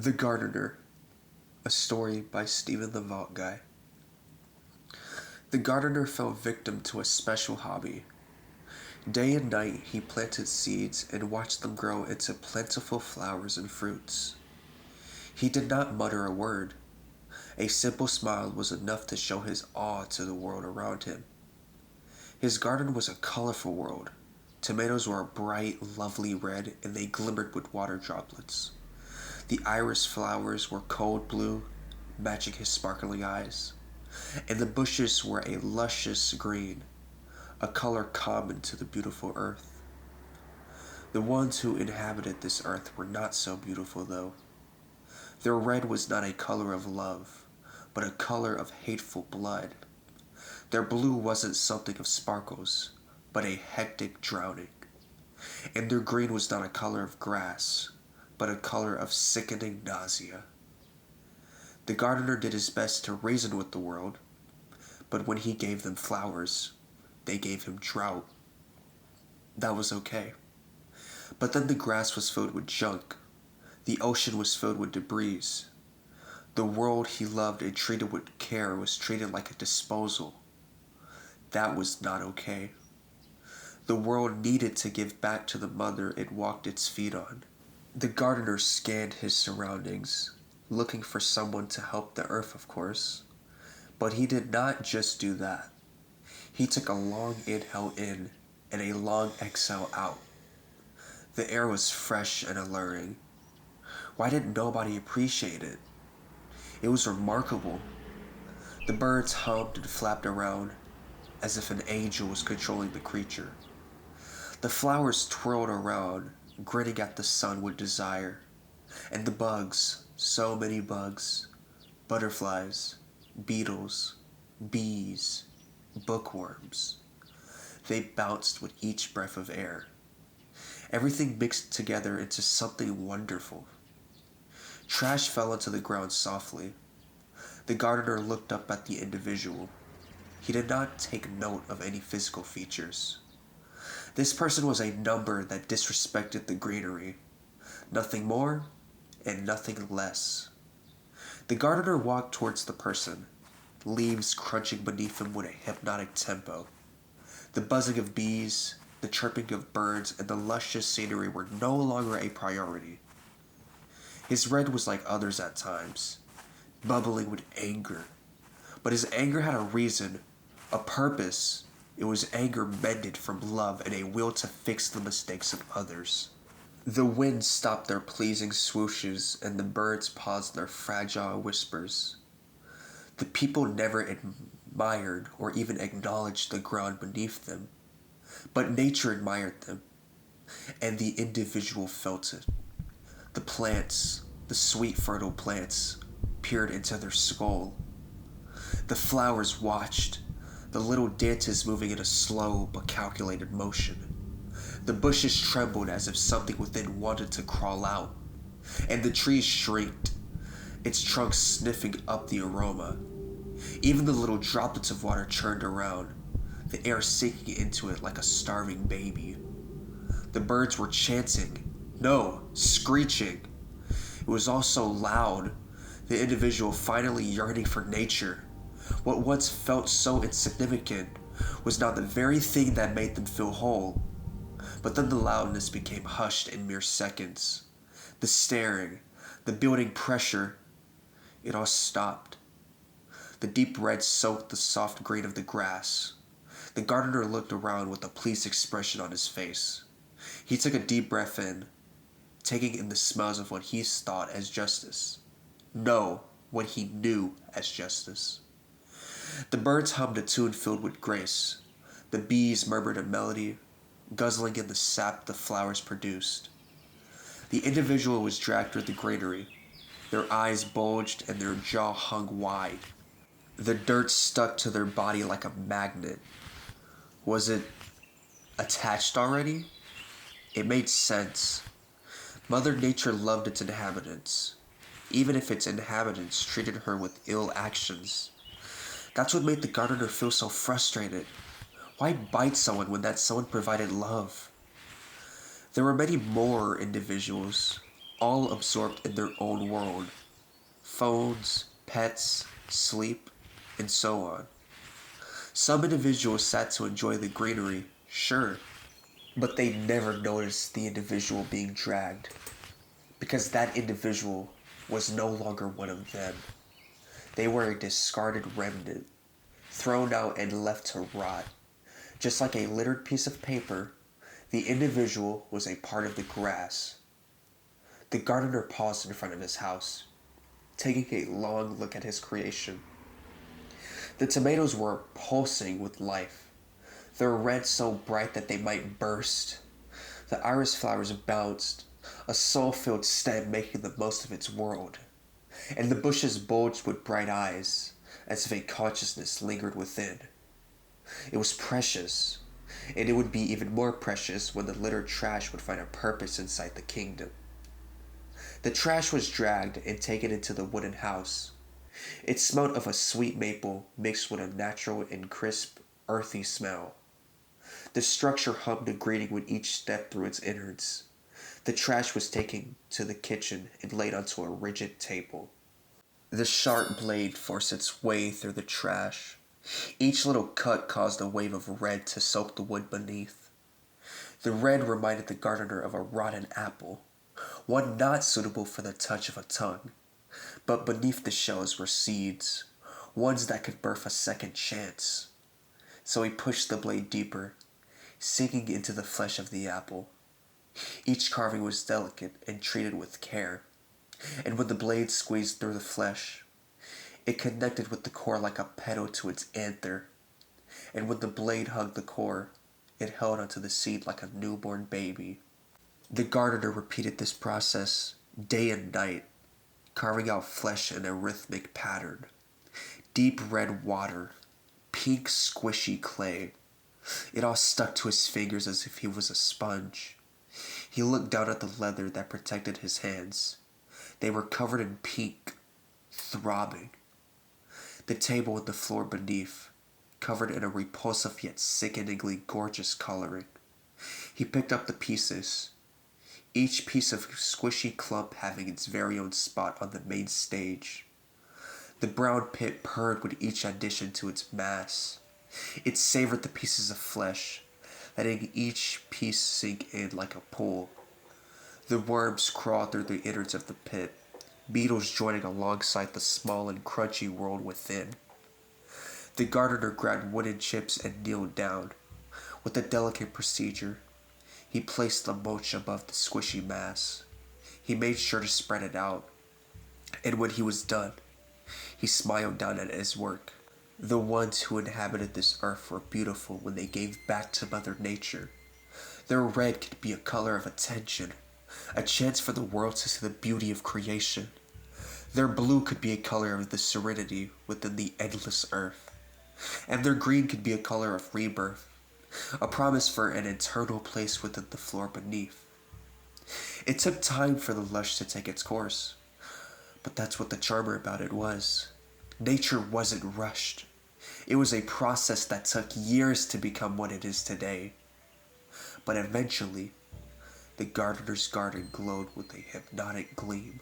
The Gardener, a story by Stephen the Vault Guy. The gardener fell victim to a special hobby. Day and night he planted seeds and watched them grow into plentiful flowers and fruits. He did not mutter a word. A simple smile was enough to show his awe to the world around him. His garden was a colorful world. Tomatoes were a bright, lovely red, and they glimmered with water droplets. The iris flowers were cold blue, matching his sparkling eyes, and the bushes were a luscious green, a color common to the beautiful earth. The ones who inhabited this earth were not so beautiful, though. Their red was not a color of love, but a color of hateful blood. Their blue wasn't something of sparkles, but a hectic drowning. And their green was not a color of grass, but a color of sickening nausea. The gardener did his best to reason with the world, but when he gave them flowers, they gave him drought. That was okay. But then the grass was filled with junk. The ocean was filled with debris. The world he loved and treated with care was treated like a disposal. That was not okay. The world needed to give back to the mother it walked its feet on. The gardener scanned his surroundings, looking for someone to help the earth, of course. But he did not just do that. He took a long inhale in and a long exhale out. The air was fresh and alluring. Why didn't nobody appreciate it? It was remarkable. The birds hummed and flapped around as if an angel was controlling the creature. The flowers twirled around, grinning at the sun with desire. And the bugs, so many bugs, butterflies, beetles, bees, bookworms. They bounced with each breath of air. Everything mixed together into something wonderful. Trash fell onto the ground softly. The gardener looked up at the individual. He did not take note of any physical features. This person was a number that disrespected the greenery. Nothing more and nothing less. The gardener walked towards the person, leaves crunching beneath him with a hypnotic tempo. The buzzing of bees, the chirping of birds, and the luscious scenery were no longer a priority. His red was like others at times, bubbling with anger. But his anger had a reason, a purpose. It was anger mended from love and a will to fix the mistakes of others. The wind stopped their pleasing swooshes and the birds paused their fragile whispers. The people never admired or even acknowledged the ground beneath them, but nature admired them, and the individual felt it. The plants, the sweet fertile plants, peered into their skull. The flowers watched, the little dances moving in a slow but calculated motion. The bushes trembled as if something within wanted to crawl out, and the trees shrieked, its trunks sniffing up the aroma. Even the little droplets of water churned around, the air sinking into it like a starving baby. The birds were chanting, no, screeching. It was all so loud, the individual finally yearning for nature. What once felt so insignificant was now the very thing that made them feel whole. But then the loudness became hushed in mere seconds. The staring, the building pressure, it all stopped. The deep red soaked the soft green of the grass. The gardener looked around with a pleased expression on his face. He took a deep breath in, taking in the smells of what he thought as justice. No, what he knew as justice. The birds hummed a tune filled with grace. The bees murmured a melody, guzzling in the sap the flowers produced. The individual was dragged through the greenery. Their eyes bulged and their jaw hung wide. The dirt stuck to their body like a magnet. Was it attached already? It made sense. Mother Nature loved its inhabitants, even if its inhabitants treated her with ill actions. That's what made the gardener feel so frustrated. Why bite someone when that someone provided love? There were many more individuals. all absorbed in their own world. Phones, pets, sleep, and so on. Some individuals sat to enjoy the greenery, sure, but they never noticed the individual being dragged, because that individual was no longer one of them. They were a discarded remnant, thrown out and left to rot. Just like a littered piece of paper, the individual was a part of the grass. The gardener paused in front of his house, taking a long look at his creation. The tomatoes were pulsing with life, their red so bright that they might burst. The iris flowers bounced, a soul-filled stem making the most of its world, and the bushes bulged with bright eyes, as if a consciousness lingered within. It was precious, and it would be even more precious when the littered trash would find a purpose inside the kingdom. The trash was dragged and taken into the wooden house. It smelled of a sweet maple mixed with a natural and crisp, earthy smell. The structure hummed a greeting with each step through its innards. The trash was taken to the kitchen and laid onto a rigid table. The sharp blade forced its way through the trash. Each little cut caused a wave of red to soak the wood beneath. The red reminded the gardener of a rotten apple, one not suitable for the touch of a tongue. But beneath the shells were seeds, ones that could birth a second chance. So he pushed the blade deeper, sinking into the flesh of the apple. Each carving was delicate and treated with care, and when the blade squeezed through the flesh, it connected with the core like a petal to its anther, and when the blade hugged the core, it held onto the seed like a newborn baby. The gardener repeated this process day and night, carving out flesh in a rhythmic pattern. Deep red water, pink squishy clay. It all stuck to his fingers as if he was a sponge. He looked down at the leather that protected his hands. They were covered in pink, throbbing. The table and the floor beneath, covered in a repulsive yet sickeningly gorgeous coloring. He picked up the pieces, each piece of squishy clump having its very own spot on the main stage. The brown pit purred with each addition to its mass. It savored the pieces of flesh, letting each piece sink in like a pool. The worms crawled through the innards of the pit, beetles joining alongside the small and crunchy world within. The gardener grabbed wooden chips and kneeled down. With a delicate procedure, he placed the mulch above the squishy mass. He made sure to spread it out, and when he was done, he smiled down at his work. The ones who inhabited this earth were beautiful when they gave back to Mother Nature. Their red could be a color of attention, a chance for the world to see the beauty of creation. Their blue could be a color of the serenity within the endless earth. And their green could be a color of rebirth, a promise for an eternal place within the floor beneath. It took time for the lush to take its course, but that's what the charmer about it was. Nature wasn't rushed. It was a process that took years to become what it is today. But eventually, the gardener's garden glowed with a hypnotic gleam.